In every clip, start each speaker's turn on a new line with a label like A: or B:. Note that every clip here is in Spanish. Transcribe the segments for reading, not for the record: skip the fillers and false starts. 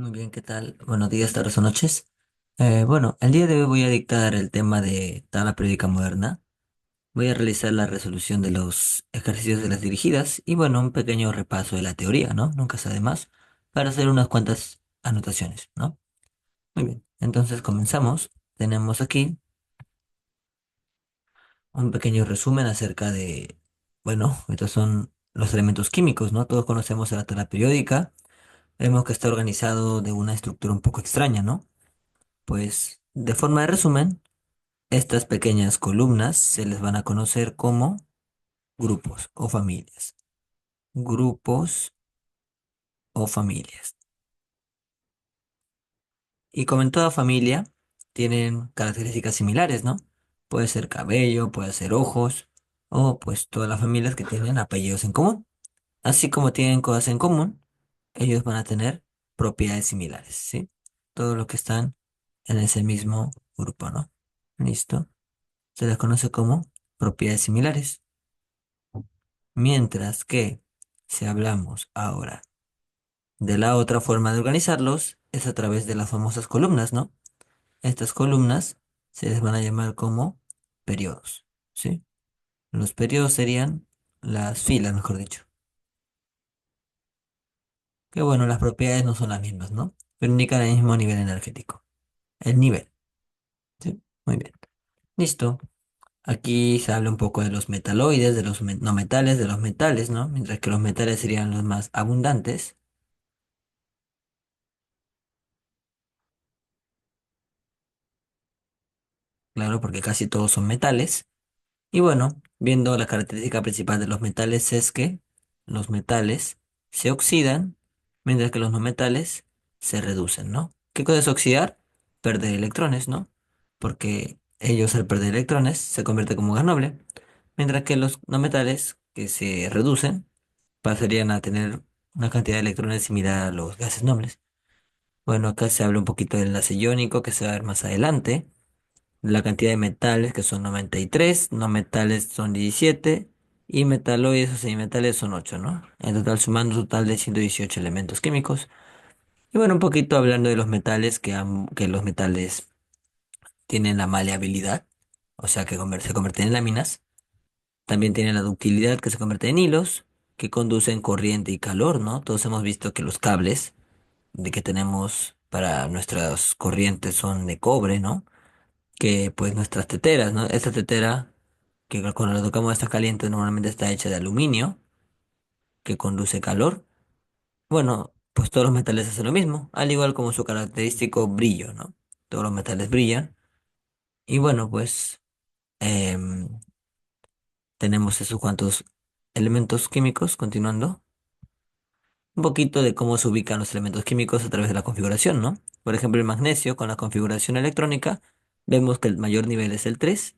A: Muy bien, ¿qué tal? Buenos días, tardes o noches. Bueno, el día de hoy voy a dictar el tema de tabla periódica moderna. Voy a realizar la resolución de los ejercicios de las dirigidas y bueno, un pequeño repaso de la teoría, ¿no? Nunca está de más, para hacer unas cuantas anotaciones, ¿no? Muy bien, entonces comenzamos. Tenemos aquí un pequeño resumen acerca de, bueno, estos son los elementos químicos, ¿no? Todos conocemos la tabla periódica. Vemos que está organizado de una estructura un poco extraña, ¿no? Pues, de forma de resumen, estas pequeñas columnas se les van a conocer como grupos o familias. Grupos o familias. Y como en toda familia, tienen características similares, ¿no? Puede ser cabello, puede ser ojos, o pues todas las familias que tienen apellidos en común. Así como tienen cosas en común, ellos van a tener propiedades similares, ¿sí? Todo lo que están en ese mismo grupo, ¿no? ¿Listo? Se les conoce como propiedades similares. Mientras que, si hablamos ahora de la otra forma de organizarlos, es a través de las famosas columnas, ¿no? Estas columnas se les van a llamar como periodos, ¿sí? Los periodos serían las filas, mejor dicho. Que bueno, las propiedades no son las mismas, ¿no? Pero indican el mismo nivel energético. El nivel, ¿sí? Muy bien. Listo. Aquí se habla un poco de los metaloides, de los no metales, de los metales, ¿no? Mientras que los metales serían los más abundantes. Claro, porque casi todos son metales. Y bueno, viendo la característica principal de los metales es que los metales se oxidan, mientras que los no metales se reducen, ¿no? ¿Qué cosa es oxidar? Perder electrones, ¿no? Porque ellos al perder electrones se convierten como gas noble, mientras que los no metales que se reducen pasarían a tener una cantidad de electrones similar a los gases nobles. Bueno, acá se habla un poquito del enlace iónico que se va a ver más adelante, la cantidad de metales que son 93, no metales son 17 y metaloides o semimetales son 8, ¿no? En total sumando un total de 118 elementos químicos. Y bueno, un poquito hablando de los metales, que los metales tienen la maleabilidad, o sea que se convierten en láminas. También tienen la ductilidad que se convierte en hilos, que conducen corriente y calor, ¿no? Todos hemos visto que los cables de que tenemos para nuestras corrientes son de cobre, ¿no? Que pues nuestras teteras, ¿no? Esta tetera que cuando la tocamos está caliente normalmente está hecha de aluminio que conduce calor. Bueno, pues todos los metales hacen lo mismo, al igual como su característico brillo, ¿no? Todos los metales brillan. Y bueno, pues em, tenemos esos cuantos elementos químicos, continuando. Un poquito de cómo se ubican los elementos químicos a través de la configuración, ¿no? Por ejemplo, el magnesio con la configuración electrónica, vemos que el mayor nivel es el 3,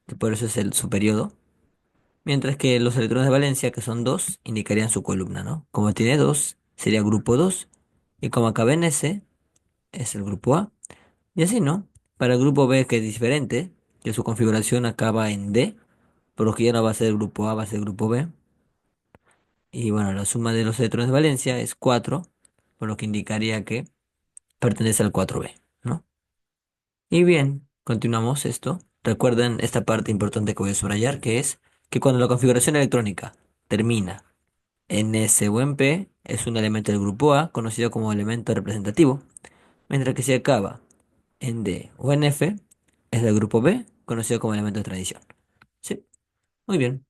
A: que por eso es el su periodo. Mientras que los electrones de valencia, que son 2 indicarían su columna, ¿no? Como tiene 2 sería grupo 2 y como acaba en S, es el grupo A. Y así, ¿no? Para el grupo B, que es diferente, que su configuración acaba en D, por lo que ya no va a ser el grupo A, va a ser el grupo B. Y bueno, la suma de los electrones de valencia es 4, por lo que indicaría que pertenece al 4B, ¿no? Y bien, continuamos esto. Recuerden esta parte importante que voy a subrayar, que es que cuando la configuración electrónica termina en S o en P es un elemento del grupo A, conocido como elemento representativo, mientras que si acaba en D o en F, es del grupo B, conocido como elemento de tradición. Sí, muy bien.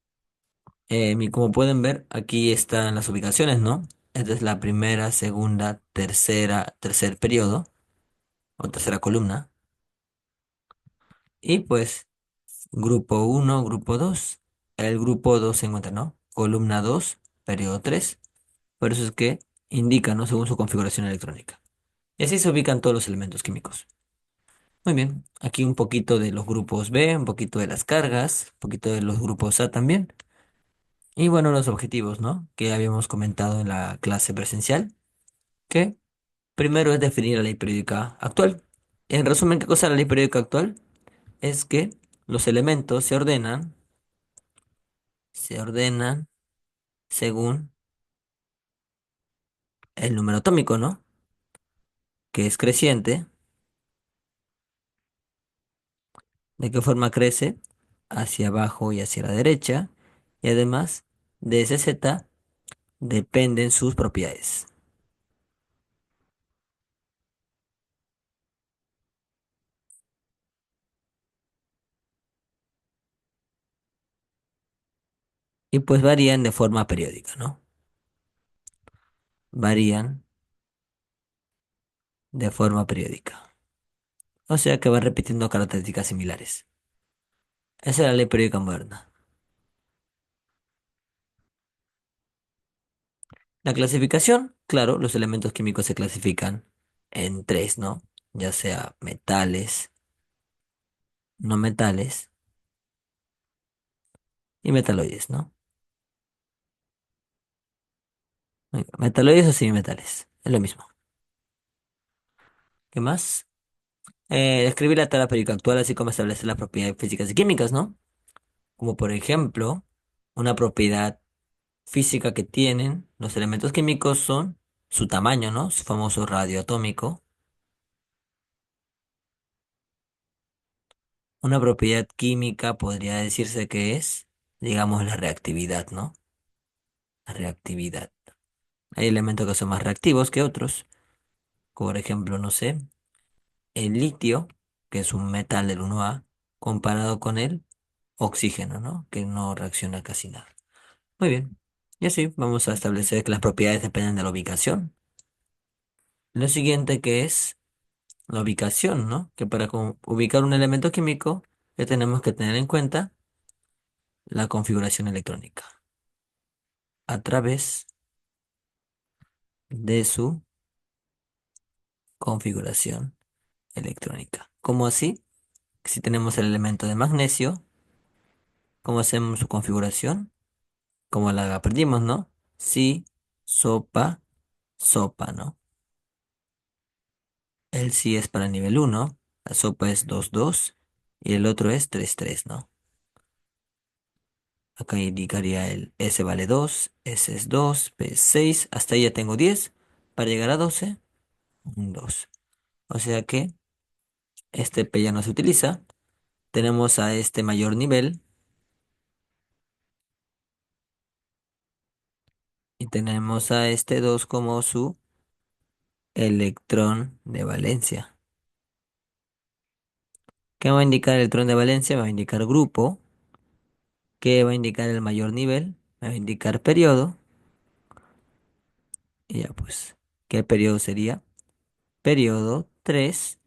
A: Como pueden ver, aquí están las ubicaciones, ¿no? Esta es la primera, segunda, tercer periodo o tercera columna. Y pues, grupo uno, grupo 2. El grupo 2 se encuentra, ¿no? Columna 2, periodo 3. Por eso es que indica, ¿no? Según su configuración electrónica. Y así se ubican todos los elementos químicos. Muy bien, aquí un poquito de los grupos B, un poquito de las cargas, un poquito de los grupos A también. Y bueno, los objetivos, ¿no? Que habíamos comentado en la clase presencial, que primero es definir la ley periódica actual. En resumen, ¿qué cosa es la ley periódica actual? Es que los elementos se ordenan según el número atómico, ¿no? que es creciente. ¿De qué forma crece? Hacia abajo y hacia la derecha. Y además de ese Z dependen sus propiedades. Y pues varían de forma periódica, ¿no? Varían de forma periódica. O sea que va repitiendo características similares. Esa es la ley periódica moderna. La clasificación, claro, los elementos químicos se clasifican en tres, ¿no? Ya sea metales, no metales y metaloides, ¿no? Metaloides o semimetales, es lo mismo. ¿Qué más? Escribir la tabla periódica actual, así como establecer las propiedades físicas y químicas, ¿no? Como por ejemplo, una propiedad física que tienen los elementos químicos son su tamaño, ¿no? Su famoso radio atómico. Una propiedad química podría decirse que es, digamos, la reactividad, ¿no? La reactividad. Hay elementos que son más reactivos que otros, como por ejemplo, no sé, el litio, que es un metal del 1A, comparado con el oxígeno, ¿no? Que no reacciona casi nada. Muy bien. Y así vamos a establecer que las propiedades dependen de la ubicación. Lo siguiente que es la ubicación, ¿no? Que para ubicar un elemento químico, ya tenemos que tener en cuenta la configuración electrónica a través de su configuración electrónica. ¿Cómo así? Si tenemos el elemento de magnesio, ¿cómo hacemos su configuración? Como la aprendimos, ¿no? Si, sopa, sopa, ¿no? El si es para nivel uno, la sopa es 2 2 y el otro es 3 3, ¿no? Acá indicaría el S vale 2, S es 2, P es 6, hasta ahí ya tengo 10. Para llegar a 12, un 2. O sea que este P ya no se utiliza. Tenemos a este mayor nivel y tenemos a este 2 como su electrón de valencia. ¿Qué va a indicar el electrón de valencia? Me va a indicar grupo. ¿Qué va a indicar el mayor nivel? Me va a indicar periodo. Y ya pues, ¿qué periodo sería? Periodo 3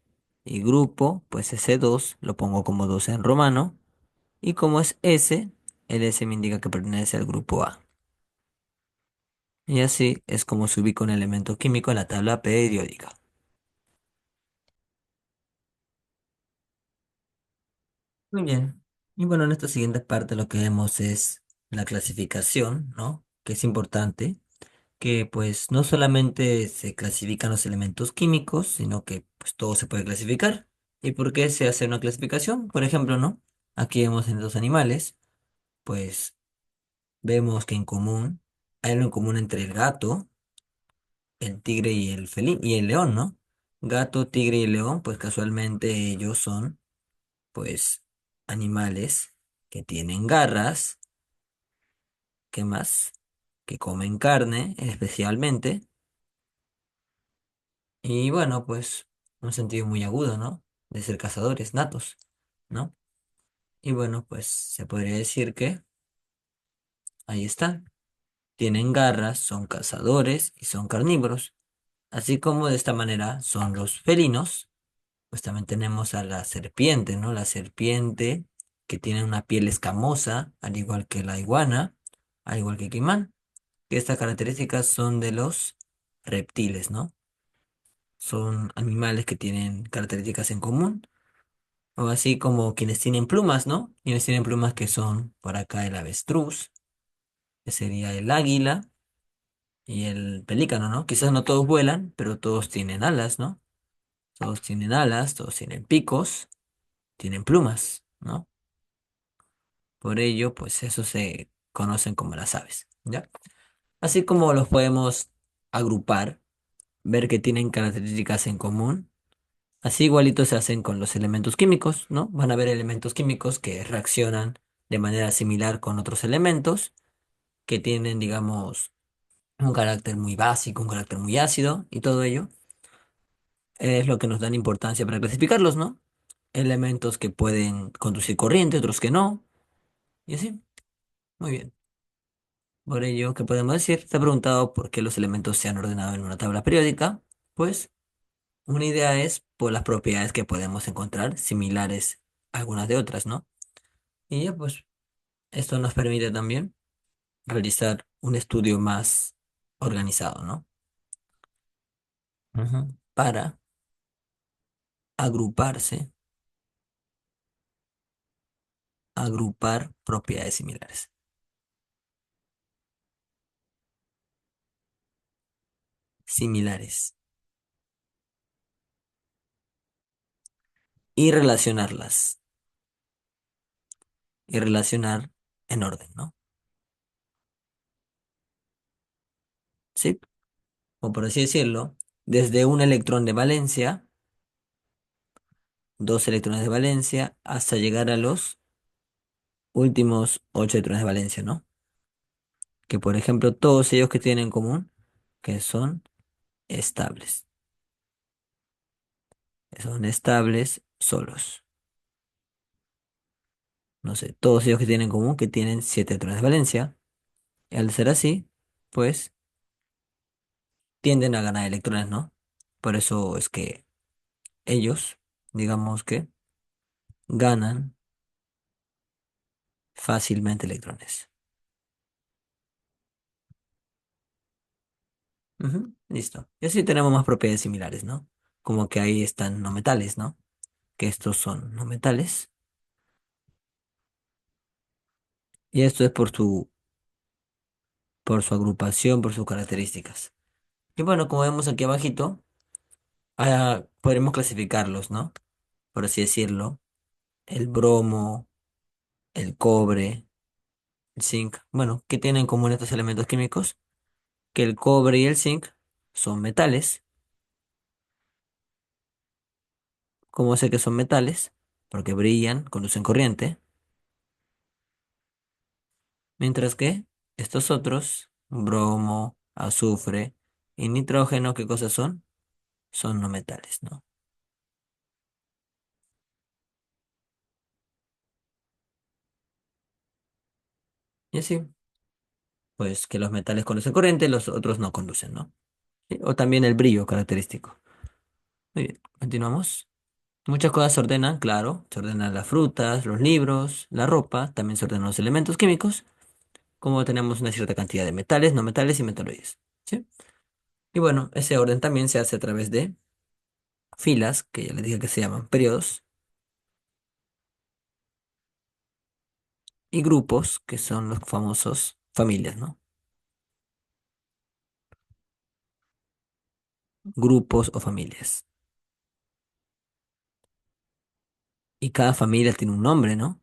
A: y grupo, pues ese 2 lo pongo como 2 en romano. Y como es S, el S me indica que pertenece al grupo A. Y así es como se ubica un elemento químico en la tabla periódica. Muy bien. Y bueno, en esta siguiente parte lo que vemos es la clasificación, ¿no? Que es importante, que pues no solamente se clasifican los elementos químicos, sino que pues todo se puede clasificar. ¿Y por qué se hace una clasificación? Por ejemplo, ¿no? Aquí vemos en los animales, pues vemos que en común, hay algo en común entre el gato, el tigre y el felino y el león, ¿no? Gato, tigre y león, pues casualmente ellos son, pues, animales que tienen garras. ¿Qué más? Que comen carne, especialmente. Y bueno, pues, un sentido muy agudo, ¿no? De ser cazadores natos, ¿no? Y bueno, pues, se podría decir que ahí están. Tienen garras, son cazadores y son carnívoros. Así como de esta manera son los felinos. Pues también tenemos a la serpiente, ¿no? La serpiente que tiene una piel escamosa, al igual que la iguana, al igual que el caimán. Que estas características son de los reptiles, ¿no? Son animales que tienen características en común, o así como quienes tienen plumas, ¿no? Quienes tienen plumas que son por acá el avestruz, que sería el águila y el pelícano, ¿no? Quizás no todos vuelan, pero todos tienen alas, ¿no? Todos tienen alas, todos tienen picos, tienen plumas, ¿no? Por ello, pues eso se conocen como las aves, ¿ya? Así como los podemos agrupar, ver que tienen características en común. Así igualito se hacen con los elementos químicos, ¿no? Van a haber elementos químicos que reaccionan de manera similar con otros elementos que tienen, digamos, un carácter muy básico, un carácter muy ácido y todo ello es lo que nos dan importancia para clasificarlos, ¿no? Elementos que pueden conducir corriente, otros que no, y así. Muy bien. Por ello, ¿qué podemos decir? Se ha preguntado por qué los elementos se han ordenado en una tabla periódica. Pues una idea es por las propiedades que podemos encontrar similares a algunas de otras, ¿no? Y ya pues esto nos permite también realizar un estudio más organizado, ¿no? Para agruparse, agrupar propiedades similares. Similares. Y relacionarlas. Y relacionar en orden, ¿no? Sí, o por así decirlo, desde un electrón de valencia, dos electrones de valencia, hasta llegar a los últimos ocho electrones de valencia, ¿no? Que por ejemplo, todos ellos que tienen en común, que son estables solos. No sé, todos ellos que tienen en común, que tienen siete electrones de valencia. Y al ser así, pues tienden a ganar electrones, ¿no? Por eso es que ellos, digamos que, ganan fácilmente electrones. Ujú, listo. Y así tenemos más propiedades similares, ¿no? Como que ahí están no metales, ¿no? Que estos son no metales. Y esto es por su agrupación, por sus características. Y bueno, como vemos aquí abajito, podremos clasificarlos, ¿no? Por así decirlo. El bromo, el cobre, el zinc. Bueno, ¿qué tienen en común estos elementos químicos? Que el cobre y el zinc son metales. ¿Cómo sé que son metales? Porque brillan, conducen corriente. Mientras que estos otros, bromo, azufre y nitrógeno, ¿qué cosas son? Son no metales, ¿no? Y así, pues que los metales conducen corriente, los otros no conducen, ¿no? ¿Sí? O también el brillo característico. Muy bien, continuamos. Muchas cosas se ordenan, claro. Se ordenan las frutas, los libros, la ropa, también se ordenan los elementos químicos, como tenemos una cierta cantidad de metales, no metales y metaloides. ¿Sí? Y bueno, ese orden también se hace a través de filas, que ya les dije que se llaman periodos, y grupos, que son los famosos familias, ¿no? Grupos o familias. Y cada familia tiene un nombre, ¿no?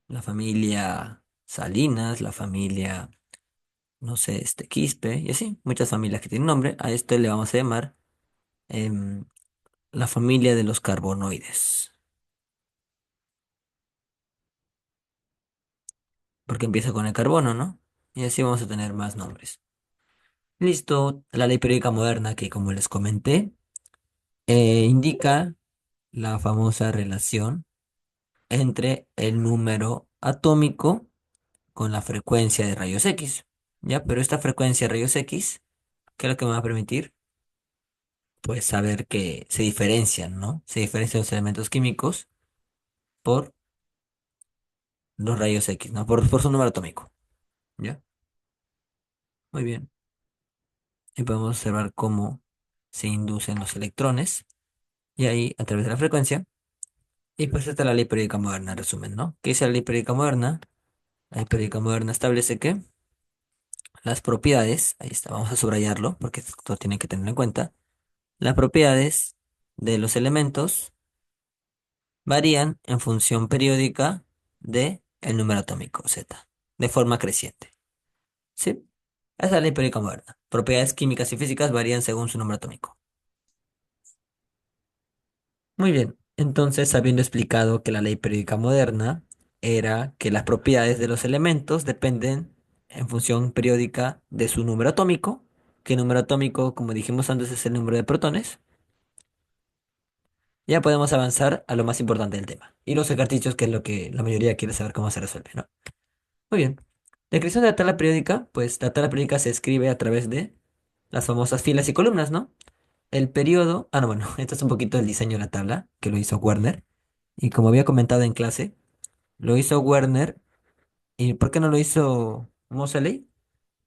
A: La familia Salinas, la familia, no sé, Quispe, y así, muchas familias que tienen nombre. A esto le vamos a llamar em, la familia de los carbonoides, porque empieza con el carbono, ¿no? Y así vamos a tener más nombres. Listo, la ley periódica moderna que como les comenté, indica la famosa relación entre el número atómico con la frecuencia de rayos X. ¿Ya? Pero esta frecuencia de rayos X, ¿qué es lo que me va a permitir? Pues saber que se diferencian, ¿no? Se diferencian los elementos químicos por los rayos X, ¿no? Por su número atómico. ¿Ya? Muy bien. Y podemos observar cómo se inducen los electrones. Y ahí, a través de la frecuencia. Y pues esta es la ley periódica moderna, en resumen, ¿no? ¿Qué dice la ley periódica moderna? La ley periódica moderna establece que las propiedades, ahí está, vamos a subrayarlo porque esto tiene que tener en cuenta, las propiedades de los elementos varían en función periódica de el número atómico Z, de forma creciente. ¿Sí? Esa es la ley periódica moderna. Propiedades químicas y físicas varían según su número atómico. Muy bien, entonces habiendo explicado que la ley periódica moderna era que las propiedades de los elementos dependen en función periódica de su número atómico, que el número atómico, como dijimos antes, es el número de protones, ya podemos avanzar a lo más importante del tema. Y los ejercicios, que es lo que la mayoría quiere saber cómo se resuelve, ¿no? Muy bien. La descripción de la tabla periódica, pues la tabla periódica se escribe a través de las famosas filas y columnas, ¿no? El periodo, no, bueno, esto es un poquito el diseño de la tabla, que lo hizo Werner. Y como había comentado en clase, lo hizo Werner. ¿Y por qué no lo hizo Moseley?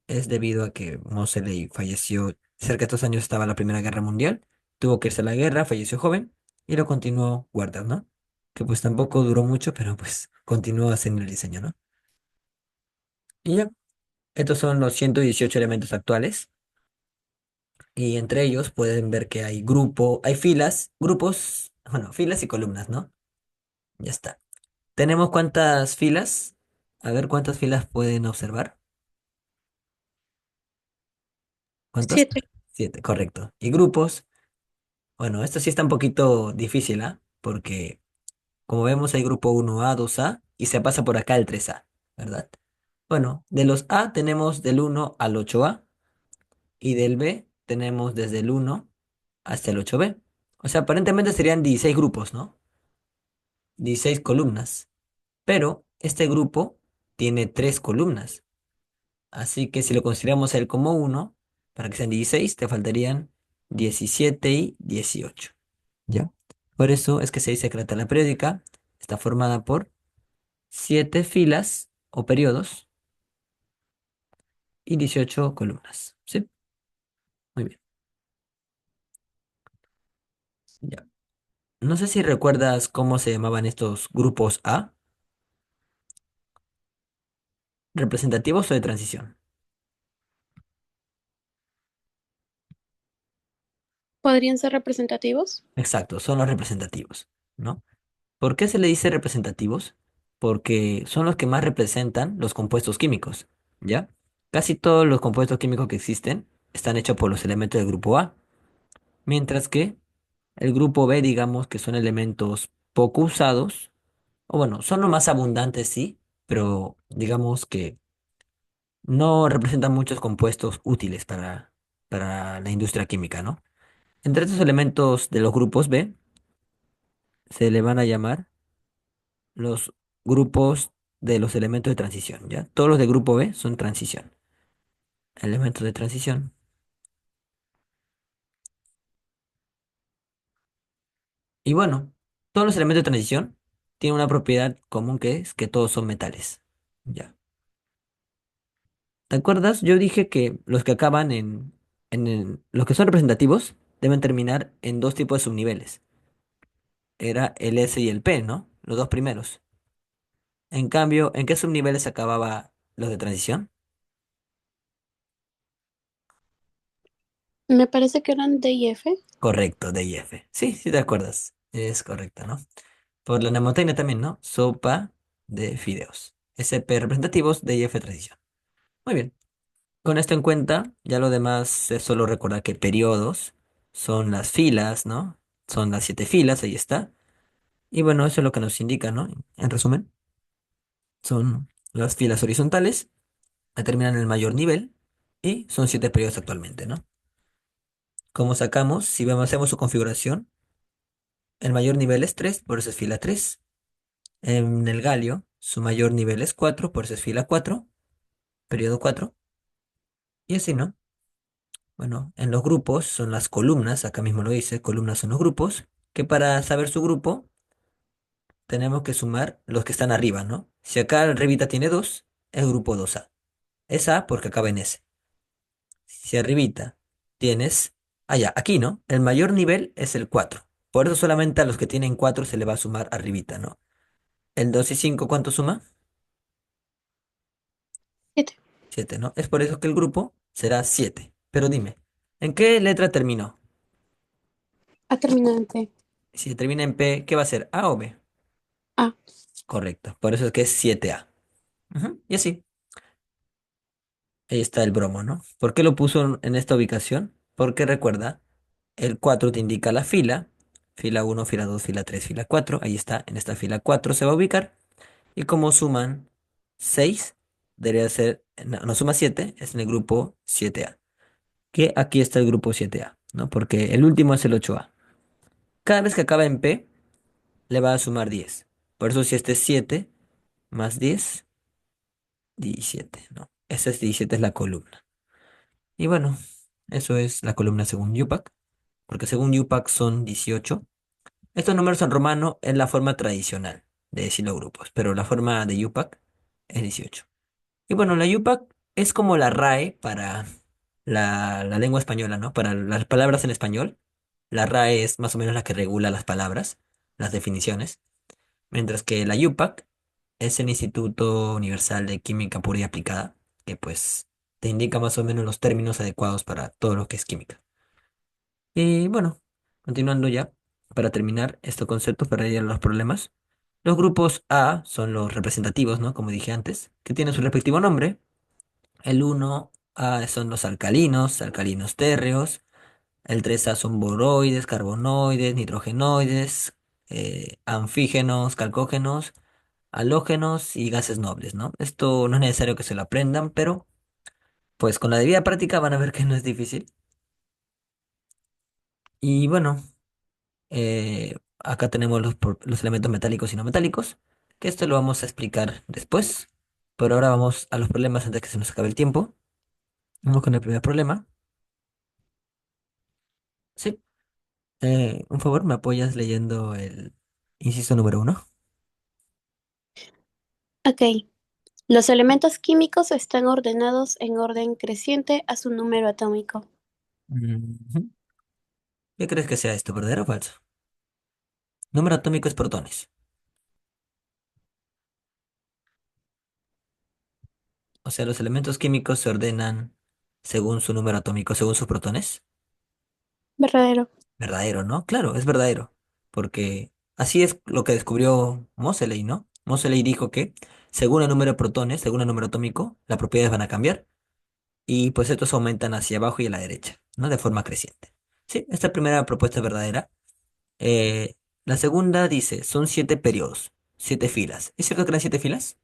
A: Es debido a que Moseley falleció cerca de estos años, estaba la Primera Guerra Mundial, tuvo que irse a la guerra, falleció joven, y lo continuó Werner, ¿no? Que pues tampoco duró mucho, pero pues continuó haciendo el diseño, ¿no? Y ya, estos son los 118 elementos actuales. Y entre ellos pueden ver que hay hay filas, grupos, bueno, filas y columnas, ¿no? Ya está. ¿Tenemos cuántas filas? A ver cuántas filas pueden observar. ¿Cuántos?
B: 7.
A: 7, correcto. Y grupos, bueno, esto sí está un poquito difícil, ¿ah? Porque como vemos hay grupo 1A, 2A y se pasa por acá el 3A, ¿verdad? Bueno, de los A tenemos del 1 al 8A y del B tenemos desde el 1 hasta el 8B. O sea, aparentemente serían 16 grupos, ¿no? 16 columnas. Pero este grupo tiene 3 columnas. Así que si lo consideramos a él como uno, para que sean 16 te faltarían 17 y 18. ¿Ya? Por eso es que se dice que la tabla periódica está formada por 7 filas o periodos y 18 columnas. ¿Sí? Muy bien. Ya. No sé si recuerdas cómo se llamaban estos grupos A, representativos o de transición.
B: ¿Podrían ser representativos?
A: Exacto, son los representativos, ¿no? ¿Por qué se le dice representativos? Porque son los que más representan los compuestos químicos, ¿ya? Casi todos los compuestos químicos que existen están hechos por los elementos del grupo A, mientras que el grupo B, digamos que son elementos poco usados, o bueno, son los más abundantes, sí, pero digamos que no representan muchos compuestos útiles para la industria química, ¿no? Entre estos elementos de los grupos B se le van a llamar los grupos de los elementos de transición, ¿ya? Todos los de grupo B son transición, elementos de transición. Y bueno, todos los elementos de transición tienen una propiedad común que es que todos son metales, ¿ya? ¿Te acuerdas? Yo dije que los que acaban los que son representativos deben terminar en dos tipos de subniveles. Era el S y el P, ¿no? Los dos primeros. En cambio, ¿en qué subniveles acababa los de transición?
B: Me parece que eran D y F.
A: Correcto, D y F. Sí, sí te acuerdas. Es correcto, ¿no? Por la mnemotecnia también, ¿no? Sopa de fideos. SP representativos, D y F transición. Muy bien. Con esto en cuenta, ya lo demás es solo recordar que periodos son las filas, ¿no? Son las 7 filas, ahí está. Y bueno, eso es lo que nos indica, ¿no? En resumen, son las filas horizontales, determinan el mayor nivel y son 7 periodos actualmente, ¿no? Como sacamos, si vemos, hacemos su configuración, el mayor nivel es 3, por eso es fila 3. En el galio, su mayor nivel es 4, por eso es fila 4, periodo 4. Y así, ¿no? Bueno, en los grupos son las columnas, acá mismo lo dice, columnas son los grupos, que para saber su grupo tenemos que sumar los que están arriba, ¿no? Si acá el Revita tiene 2, es grupo 2A. Es A porque acaba en S. Si arribita tienes, ya, aquí, ¿no? El mayor nivel es el 4. Por eso solamente a los que tienen 4 se le va a sumar arribita, ¿no? El 2 y 5, ¿cuánto suma?
B: 7.
A: 7, ¿no? Es por eso que el grupo será 7. Pero dime, ¿en qué letra terminó?
B: Ha terminado en T.
A: Si termina en P, ¿qué va a ser? ¿A o B?
B: A.
A: Correcto, por eso es que es 7A. Ujú. Y así. Ahí está el bromo, ¿no? ¿Por qué lo puso en esta ubicación? Porque recuerda, el 4 te indica la fila, fila uno, fila 2, fila 3, fila 4. Ahí está, en esta fila 4 se va a ubicar. Y como suman 6, debería ser, no, no suma 7, es en el grupo 7A. Que aquí está el grupo 7A, ¿no? Porque el último es el 8A. Cada vez que acaba en P, le va a sumar 10. Por eso si este es 7 más 10, 17, ¿no? Ese es 17 es la columna. Y bueno, eso es la columna según Yupac, porque según Yupac son 18. Estos números en romano es la forma tradicional de decir los grupos, pero la forma de Yupac es 18. Y bueno, la Yupac es como la RAE para la lengua española, ¿no? Para las palabras en español, la RAE es más o menos la que regula las palabras, las definiciones, mientras que la Yupac es el Instituto Universal de Química Pura y Aplicada, que pues te indica más o menos los términos adecuados para todo lo que es química. Y bueno, continuando ya, para terminar estos conceptos, para ir a los problemas. Los grupos A son los representativos, ¿no? Como dije antes, que tienen su respectivo nombre. El 1A son los alcalinos, alcalinos térreos. El 3A son boroides, carbonoides, nitrogenoides, anfígenos, calcógenos, halógenos y gases nobles, ¿no? Esto no es necesario que se lo aprendan, pero pues con la debida práctica van a ver que no es difícil. Y bueno, acá tenemos los elementos metálicos y no metálicos, que esto lo vamos a explicar después. Pero ahora vamos a los problemas antes que se nos acabe el tiempo. Vamos con el primer problema. Sí. Un favor, ¿me apoyas leyendo el inciso número uno?
B: Ok. Los elementos químicos están ordenados en orden creciente a su número atómico.
A: Ujú. ¿Qué crees que sea esto, verdadero o falso? Número atómico es protones. O sea, los elementos químicos se ordenan según su número atómico, según sus protones.
B: Verdadero.
A: Verdadero, ¿no? Claro, es verdadero. Porque así es lo que descubrió Moseley, ¿no? Moseley dijo que según el número de protones, según el número atómico, las propiedades van a cambiar. Y pues estos aumentan hacia abajo y a la derecha, ¿no? De forma creciente. Sí, esta primera propuesta es verdadera. Eh, la segunda dice, son 7 periodos, 7 filas. ¿Es cierto que eran 7 filas?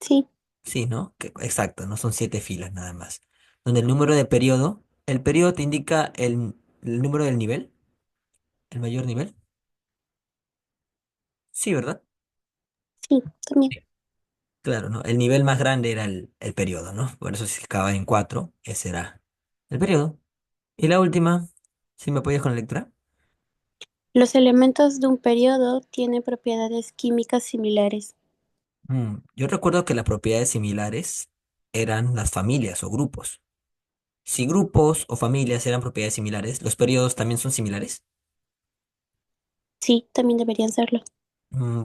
B: Sí,
A: Sí, ¿no? Exacto, no son 7 filas nada más. Donde el número de periodo, el periodo te indica el número del nivel, el mayor nivel. Sí, ¿verdad?
B: sí, también.
A: Sí. Claro, ¿no? El nivel más grande era el periodo, ¿no? Por eso si acaba en 4, ese era el periodo. Y la última, si me apoyas con la lectura.
B: Los elementos de un periodo tienen propiedades químicas similares.
A: Yo recuerdo que las propiedades similares eran las familias o grupos. Si grupos o familias eran propiedades similares, ¿los periodos también son similares?
B: Sí, también deberían serlo.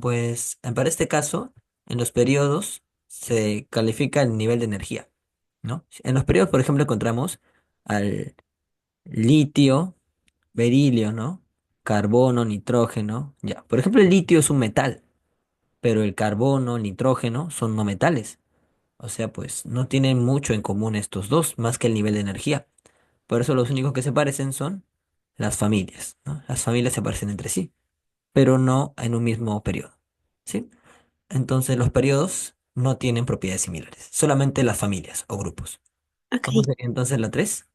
A: Pues para este caso, en los periodos se califica el nivel de energía, ¿no? En los periodos, por ejemplo, encontramos al litio, berilio, ¿no? Carbono, nitrógeno, ya. Por ejemplo, el litio es un metal, pero el carbono, el nitrógeno son no metales. O sea, pues no tienen mucho en común estos dos, más que el nivel de energía. Por eso los únicos que se parecen son las familias, ¿no? Las familias se parecen entre sí, pero no en un mismo periodo, ¿sí? Entonces los periodos no tienen propiedades similares, solamente las familias o grupos. ¿Cómo
B: Ok.
A: sería entonces la 3?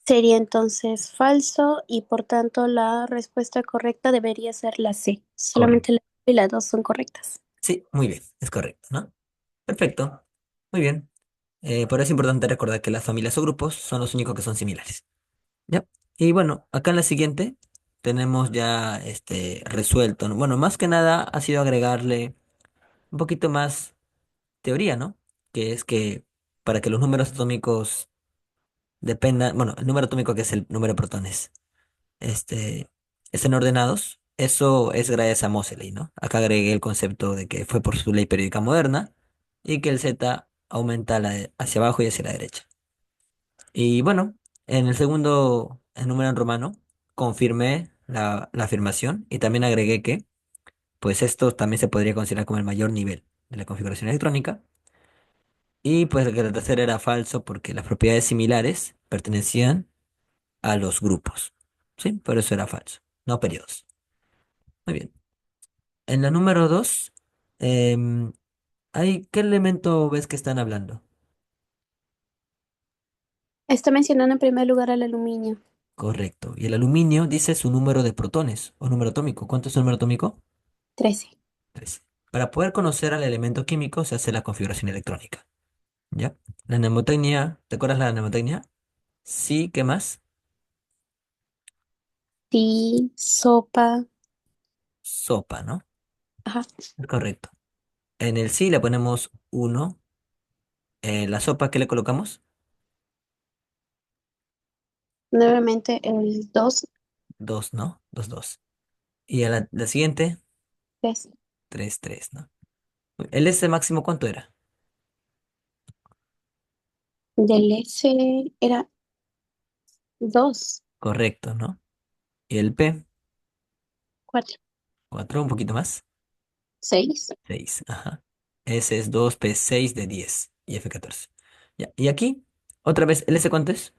B: Sería entonces falso y por tanto la respuesta correcta debería ser la C.
A: Correcto.
B: Solamente la 1 y la 2 son correctas.
A: Sí, muy bien, es correcto, ¿no? Perfecto, muy bien. Por eso es importante recordar que las familias o grupos son los únicos que son similares. ¿Ya? Y bueno, acá en la siguiente tenemos ya resuelto, ¿no? Bueno, más que nada ha sido agregarle un poquito más teoría, ¿no? Que es que para que los números atómicos dependan, bueno, el número atómico que es el número de protones, este, estén ordenados, eso es gracias a Moseley, ¿no? Acá agregué el concepto de que fue por su ley periódica moderna y que el Z aumenta hacia abajo y hacia la derecha. Y bueno, en el segundo el número en romano confirmé la afirmación y también agregué que pues esto también se podría considerar como el mayor nivel de la configuración electrónica. Y pues que el tercero era falso porque las propiedades similares pertenecían a los grupos. ¿Sí? Por eso era falso, no periodos. Muy bien. En la número 2, ¿qué elemento ves que están hablando?
B: Está mencionando en primer lugar al aluminio.
A: Correcto. Y el aluminio dice su número de protones o número atómico. ¿Cuánto es su número atómico?
B: 13.
A: 3. Para poder conocer al elemento químico se hace la configuración electrónica. ¿Ya? La mnemotecnia, ¿te acuerdas la mnemotecnia? Sí, ¿qué más?
B: Sí, sopa.
A: Sopa, ¿no?
B: Ajá.
A: Correcto. En el sí le ponemos uno. La sopa, ¿qué le colocamos?
B: Nuevamente el 2,
A: 2, ¿no? 2, 2. Y a la siguiente,
B: 3.
A: 3, 3, ¿no? ¿El S máximo cuánto era?
B: Del S era 2,
A: Correcto, ¿no? Y el P,
B: 4,
A: 4, un poquito más.
B: 6,
A: 6, ajá. S es 2, P 6 de 10 y F 14. Ya. Y aquí, otra vez, ¿el S cuánto es?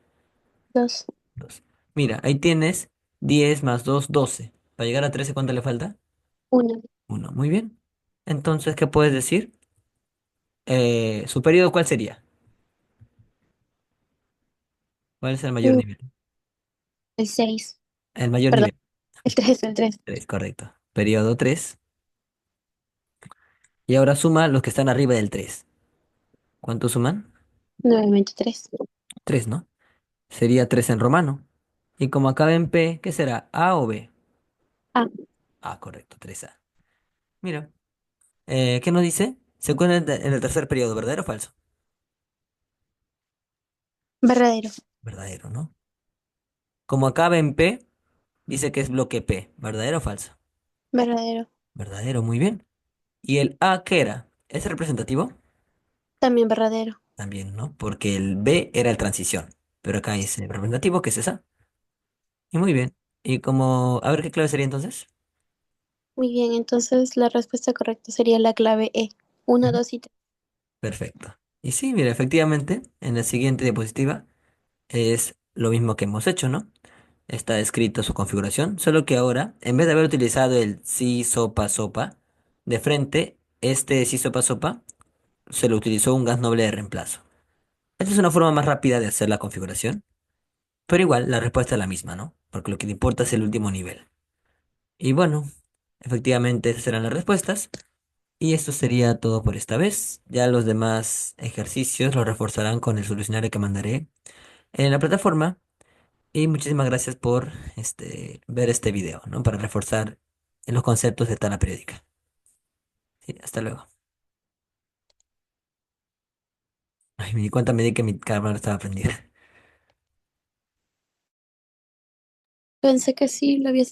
B: 2,
A: 2. Mira, ahí tienes 10 más 2, 12. Para llegar a 13, ¿cuánto le falta?
B: 1.
A: Uno. Muy bien. Entonces, ¿qué puedes decir? ¿Su periodo cuál sería? ¿Cuál es el mayor nivel?
B: El 6.
A: El mayor
B: Perdón,
A: nivel.
B: el 3, el 3.
A: 3, correcto. Periodo 3. Y ahora suma los que están arriba del 3. ¿Cuánto suman?
B: Nuevamente 3.
A: 3, ¿no? Sería 3 en romano. Y como acaba en P, ¿qué será? ¿A o B?
B: Ah,
A: Ah, correcto, 3A. Mira, ¿qué nos dice? Se encuentra en el tercer periodo, ¿verdadero o falso?
B: verdadero,
A: Verdadero, ¿no? Como acaba en P, dice que es bloque P, ¿verdadero o falso?
B: verdadero.
A: Verdadero, muy bien. ¿Y el A qué era? ¿Es representativo?
B: También verdadero.
A: También, ¿no? Porque el B era el transición. Pero acá dice representativo, que es esa. Y muy bien. Y como, a ver qué clave sería entonces.
B: Muy bien, entonces la respuesta correcta sería la clave E. Uno,
A: Ujú.
B: 2 y 3.
A: Perfecto. Y sí, mira, efectivamente, en la siguiente diapositiva es lo mismo que hemos hecho, ¿no? Está escrito su configuración, solo que ahora, en vez de haber utilizado el sí, sopa, sopa, de frente, este sí, sopa, sopa, se lo utilizó un gas noble de reemplazo. Esta es una forma más rápida de hacer la configuración, pero igual la respuesta es la misma, ¿no? Porque lo que te importa es el último nivel. Y bueno, efectivamente esas serán las respuestas. Y esto sería todo por esta vez. Ya los demás ejercicios los reforzarán con el solucionario que mandaré en la plataforma. Y muchísimas gracias por ver este video, ¿no? Para reforzar en los conceptos de tabla periódica. Sí, hasta luego. Ay, me di cuenta, me di que mi cámara estaba prendida.
B: Pensé que sí lo había